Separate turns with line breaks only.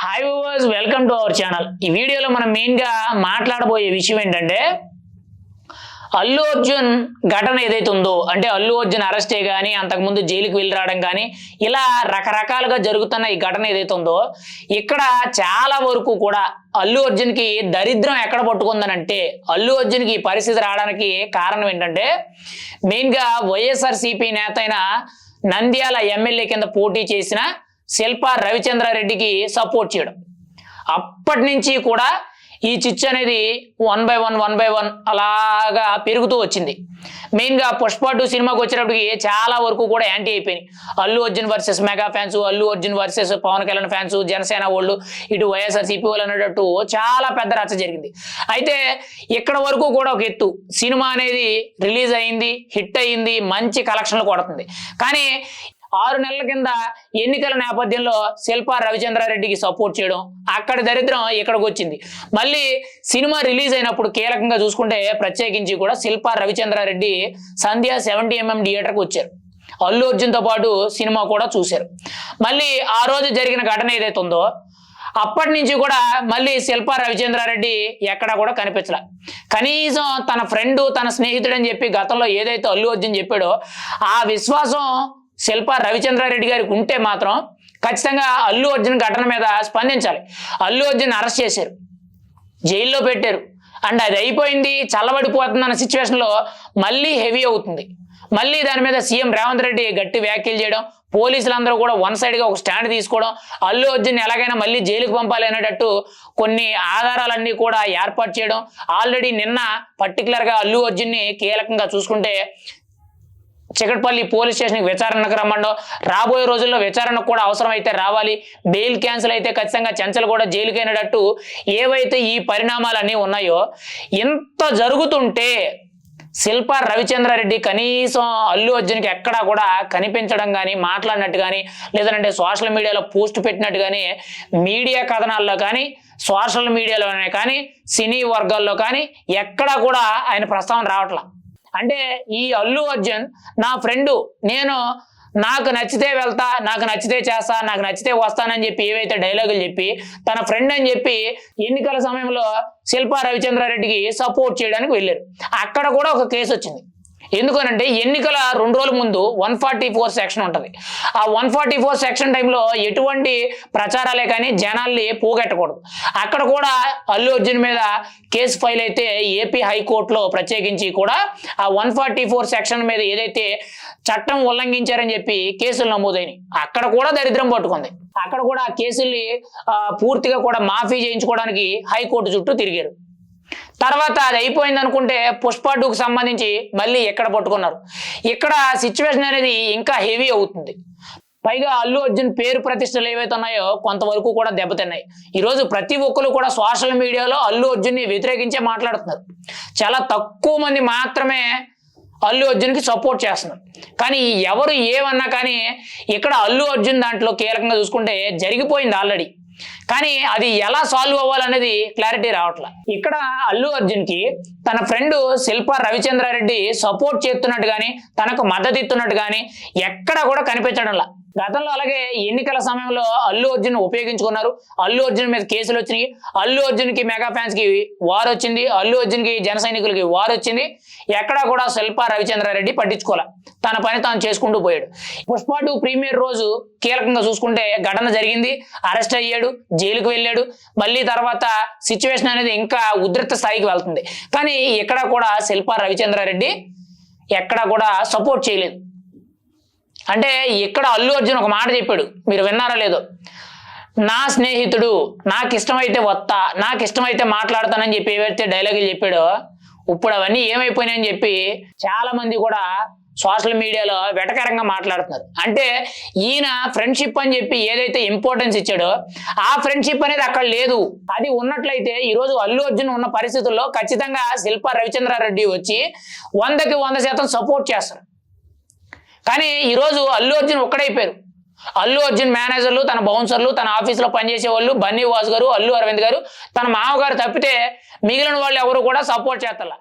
Hi viewers, welcome to our channel. ఈ వీడియోలో మనం మెయిన్గా మాట్లాడబోయే విషయం ఏంటంటే అల్లు అర్జున్ ఘటన ఏదైతే ఉందో, అంటే అల్లు అర్జున్ అరెస్టే కానీ అంతకుముందు జైలుకి వెళ్ళి రావడం కానీ ఇలా రకరకాలుగా జరుగుతున్న ఈ ఘటన ఏదైతే ఉందో, ఇక్కడ చాలా వరకు కూడా అల్లు అర్జున్కి దరిద్రం ఎక్కడ పట్టుకుందనంటే, అల్లు అర్జున్కి ఈ పరిస్థితి రావడానికి కారణం ఏంటంటే మెయిన్గా వైఎస్ఆర్సీపీ నేత అయిన నంద్యాల ఎమ్మెల్యే కింద పోటీ చేసిన శిల్పా రవిచంద్రారెడ్డికి సపోర్ట్ చేయడం. అప్పటి నుంచి కూడా ఈ చిచ్చు అనేది వన్ బై వన్ అలాగా పెరుగుతూ వచ్చింది. మెయిన్గా పుష్ప 2 సినిమాకి వచ్చేటప్పటికి చాలా వరకు కూడా యాంటీ అయిపోయినాయి. Allu Arjun versus mega fans, Allu Arjun versus Pawan Kalyan fans, Janasena వాళ్ళు, ఇటు వైఎస్ఆర్సీపీ వాళ్ళు అనేటట్టు చాలా పెద్ద రచ్చ జరిగింది. అయితే ఇక్కడ వరకు కూడా ఒక ఎత్తు, సినిమా అనేది రిలీజ్ అయింది, హిట్ అయింది, మంచి కలెక్షన్లు కొడుతుంది. కానీ 6 నెలల కింద ఎన్నికల నేపథ్యంలో శిల్పా రవిచంద్రారెడ్డికి సపోర్ట్ చేయడం, అక్కడి దరిద్రం ఇక్కడికి వచ్చింది. మళ్ళీ సినిమా రిలీజ్ అయినప్పుడు కీలకంగా చూసుకుంటే ప్రత్యేకించి కూడా శిల్పా రవిచంద్రారెడ్డి సంధ్య 70mm థియేటర్కి వచ్చారు. అల్లు అర్జున్తో పాటు సినిమా కూడా చూశారు. మళ్ళీ ఆ రోజు జరిగిన ఘటన ఏదైతే ఉందో, అప్పటి నుంచి కూడా మళ్ళీ శిల్పా రవిచంద్రారెడ్డి ఎక్కడా కూడా కనిపించలే. కనీసం తన ఫ్రెండ్, తన స్నేహితుడు అని చెప్పి గతంలో ఏదైతే అల్లు అర్జున్ చెప్పాడో ఆ విశ్వాసం శిల్పా రవిచంద్రారెడ్డి గారికి ఉంటే మాత్రం ఖచ్చితంగా అల్లు అర్జున్ ఘటన మీద స్పందించాలి. అల్లు అర్జున్ అరెస్ట్ చేశారు, జైల్లో పెట్టారు, అండ్ అది అయిపోయింది, చల్లబడిపోతుంది అన్న సిచ్యువేషన్లో మళ్ళీ హెవీ అవుతుంది. మళ్ళీ దాని మీద సీఎం రేవంత్ రెడ్డి గట్టి వ్యాఖ్యలు చేయడం, పోలీసులందరూ కూడా వన్ సైడ్గా ఒక స్టాండ్ తీసుకోవడం, అల్లు అర్జున్ ఎలాగైనా మళ్ళీ జైలుకు పంపాలి అనేటట్టు కొన్ని ఆధారాలన్నీ కూడా ఏర్పాటు చేయడం. ఆల్రెడీ నిన్న పర్టికులర్గా అల్లు అర్జున్ని కీలకంగా చూసుకుంటే చికట్పల్లి పోలీస్ స్టేషన్కి విచారణకు రమ్మండో, రాబోయే రోజుల్లో విచారణకు కూడా అవసరమైతే రావాలి, బెయిల్ క్యాన్సిల్ అయితే ఖచ్చితంగా చెంచలు కూడా జైలుకి అయినట్టు ఏవైతే ఈ పరిణామాలన్నీ ఉన్నాయో, ఇంత జరుగుతుంటే శిల్పా రవిచంద్రారెడ్డి కనీసం అల్లు అర్జున్కి ఎక్కడా కూడా కనిపించడం కానీ, మాట్లాడినట్టు కానీ, లేదంటే సోషల్ మీడియాలో పోస్ట్ పెట్టినట్టు కానీ, మీడియా కథనాల్లో కానీ, సోషల్ మీడియాలోనే కానీ, సినీ వర్గాల్లో కానీ ఎక్కడా కూడా ఆయన ప్రస్తావన రావట్లా. అంటే ఈ అల్లు అర్జున్ నా ఫ్రెండు, నేను నాకు నచ్చితే వెళ్తా, నాకు నచ్చితే చేస్తా, నాకు నచ్చితే వస్తానని చెప్పి ఏవైతే డైలాగులు చెప్పి తన ఫ్రెండ్ అని చెప్పి ఎన్నికల సమయంలో శిల్పా రవిచంద్రారెడ్డికి సపోర్ట్ చేయడానికి వెళ్ళారు. అక్కడ కూడా ఒక కేసు వచ్చింది. ఎందుకనంటే ఎన్నికల 2 రోజుల ముందు 144 సెక్షన్ ఉంటుంది. ఆ 144 సెక్షన్ టైంలో ఎటువంటి ప్రచారాలే కానీ జనాల్ని పోగొట్టకూడదు. అక్కడ కూడా అల్లు అర్జున్ మీద కేసు ఫైల్ అయితే ఏపీ హైకోర్టులో ప్రత్యేకించి కూడా ఆ 144 సెక్షన్ మీద ఏదైతే చట్టం ఉల్లంఘించారని చెప్పి కేసులు నమోదైనవి, అక్కడ కూడా దరిద్రం పట్టుకుంది. అక్కడ కూడా ఆ కేసుల్ని పూర్తిగా కూడా మాఫీ చేయించుకోవడానికి హైకోర్టు చుట్టూ తిరిగారు. తర్వాత అది అయిపోయింది అనుకుంటే పుష్ప 2కి సంబంధించి మళ్ళీ ఎక్కడ పట్టుకున్నారు. ఇక్కడ సిచ్యువేషన్ అనేది ఇంకా హెవీ అవుతుంది. పైగా అల్లు అర్జున్ పేరు ప్రతిష్టలు ఏవైతే ఉన్నాయో కొంతవరకు కూడా దెబ్బతిన్నాయి. ఈరోజు ప్రతి ఒక్కరు కూడా సోషల్ మీడియాలో అల్లు అర్జున్ని వ్యతిరేకించే మాట్లాడుతున్నారు. చాలా తక్కువ మంది మాత్రమే అల్లు అర్జున్కి సపోర్ట్ చేస్తున్నారు. కానీ ఎవరు ఏమన్నా కానీ ఇక్కడ అల్లు అర్జున్ దాంట్లో కీలకంగా చూసుకుంటే జరిగిపోయింది ఆల్రెడీ. కానీ అది ఎలా సాల్వ్ అవ్వాలనేది క్లారిటీ రావట్లే. ఇక్కడ అల్లు అర్జున్కి తన ఫ్రెండ్ శిల్పా రవిచంద్రారెడ్డి సపోర్ట్ చేస్తున్నట్టు కానీ, తనకు మద్దతు ఇస్తున్నట్టు కానీ ఎక్కడ కూడా కనిపించడంలా. గతంలో అలాగే ఎన్నికల సమయంలో అల్లు అర్జున్ ఉపయోగించుకున్నారు. అల్లు అర్జున్ మీద కేసులు వచ్చినాయి. అల్లు అర్జున్కి మెగా ఫ్యాన్స్కి వార్ వచ్చింది, అల్లు అర్జున్కి జన సైనికులకి వార్ వచ్చింది. ఎక్కడా కూడా శిల్పా రవిచంద్రారెడ్డి పట్టించుకోలే, తన పని తాను చేసుకుంటూ పోయాడు. పుష్ప 2 ప్రీమియర్ రోజు కీలకంగా చూసుకుంటే ఘటన జరిగింది, అరెస్ట్ అయ్యాడు, జైలుకు వెళ్ళాడు. మళ్ళీ తర్వాత సిచ్యువేషన్ అనేది ఇంకా ఉధృత స్థాయికి వెళ్తుంది. కానీ ఇక్కడ కూడా శిల్పా రవిచంద్రారెడ్డి ఎక్కడా కూడా సపోర్ట్ చేయలేదు. అంటే ఇక్కడ అల్లు అర్జున్ ఒక మాట చెప్పాడు, మీరు విన్నారా లేదో, నా స్నేహితుడు, నాకు ఇష్టమైతే వస్తా, నాకు ఇష్టమైతే మాట్లాడతానని చెప్పి ఏవైతే డైలాగులు చెప్పాడో ఇప్పుడు అవన్నీ ఏమైపోయినాయని చెప్పి చాలా మంది కూడా సోషల్ మీడియాలో వెటకరంగా మాట్లాడుతున్నారు. అంటే ఈయన ఫ్రెండ్షిప్ అని చెప్పి ఏదైతే ఇంపార్టెన్స్ ఇచ్చాడో ఆ ఫ్రెండ్షిప్ అనేది అక్కడ లేదు. అది ఉన్నట్లయితే ఈరోజు అల్లు అర్జున్ ఉన్న పరిస్థితుల్లో ఖచ్చితంగా శిల్పా రవిచంద్రారెడ్డి వచ్చి 100కి 100% సపోర్ట్ చేస్తారు. కానీ ఈరోజు అల్లు అర్జున్ ఒక్కడైపోయారు. అల్లు అర్జున్ మేనేజర్లు, తన బౌన్సర్లు, తన ఆఫీస్లో పనిచేసే వాళ్ళు, బన్నీ వాసు గారు, అల్లు అరవింద్ గారు, తన మామగారు తప్పితే మిగిలిన వాళ్ళు ఎవరు కూడా సపోర్ట్ చేస్తారా.